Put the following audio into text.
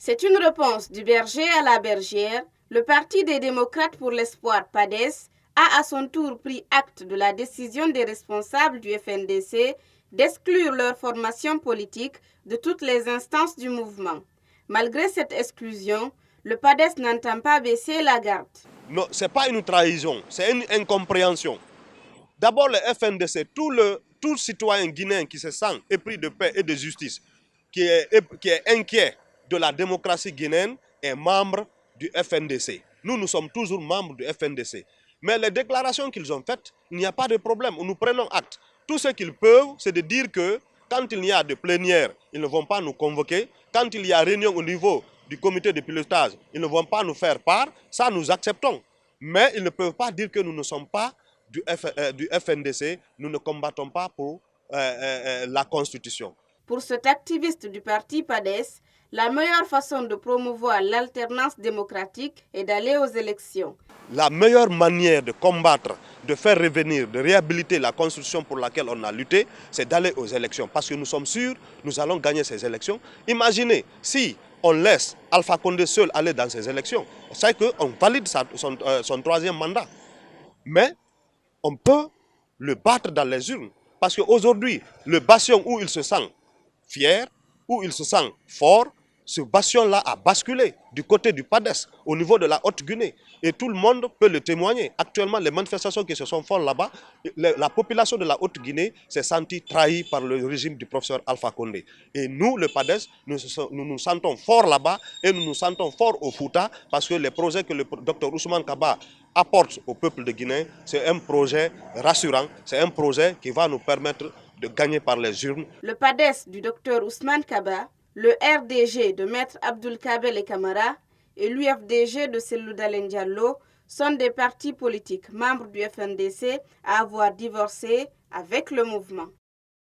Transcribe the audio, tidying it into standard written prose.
C'est une réponse du berger à la bergère. Le Parti des démocrates pour l'espoir PADES a à son tour pris acte de la décision des responsables du FNDC d'exclure leur formation politique de toutes les instances du mouvement. Malgré cette exclusion, le PADES n'entend pas baisser la garde. Non, ce n'est pas une trahison, c'est une incompréhension. D'abord, le FNDC, tout citoyen guinéen qui se sent épris de paix et de justice, qui est inquiet de la démocratie guinéenne, est membre du FNDC. Nous sommes toujours membres du FNDC. Mais les déclarations qu'ils ont faites, il n'y a pas de problème, nous prenons acte. Tout ce qu'ils peuvent, c'est de dire que quand il y a de plénières, ils ne vont pas nous convoquer. Quand il y a réunion au niveau du comité de pilotage, ils ne vont pas nous faire part. Ça, nous acceptons. Mais ils ne peuvent pas dire que nous ne sommes pas du FNDC, nous ne combattons pas pour la Constitution. Pour cet activiste du parti PADES, la meilleure façon de promouvoir l'alternance démocratique est d'aller aux élections. La meilleure manière de combattre, de faire revenir, de réhabiliter la Constitution pour laquelle on a lutté, c'est d'aller aux élections. Parce que nous sommes sûrs, nous allons gagner ces élections. Imaginez, si on laisse Alpha Condé seul aller dans ces élections, c'est qu'on valide son troisième mandat. Mais on peut le battre dans les urnes. Parce qu'aujourd'hui, le bastion où il se sent fier, où il se sent fort, ce bastion-là a basculé du côté du PADES, au niveau de la Haute-Guinée. Et tout le monde peut le témoigner. Actuellement, les manifestations qui se sont faites là-bas, la population de la Haute-Guinée s'est sentie trahie par le régime du professeur Alpha Condé. Et nous, le PADES, nous nous sentons forts là-bas et nous nous sentons forts au Fouta parce que les projets que le docteur Ousmane Kaba apporte au peuple de Guinée, c'est un projet rassurant, c'est un projet qui va nous permettre de gagner par les urnes. Le PADES du docteur Ousmane Kaba, le RDG de Maître Abdoul Kabel et Camara et l'UFDG de Cellou Dalein Diallo sont des partis politiques membres du FNDC à avoir divorcé avec le mouvement.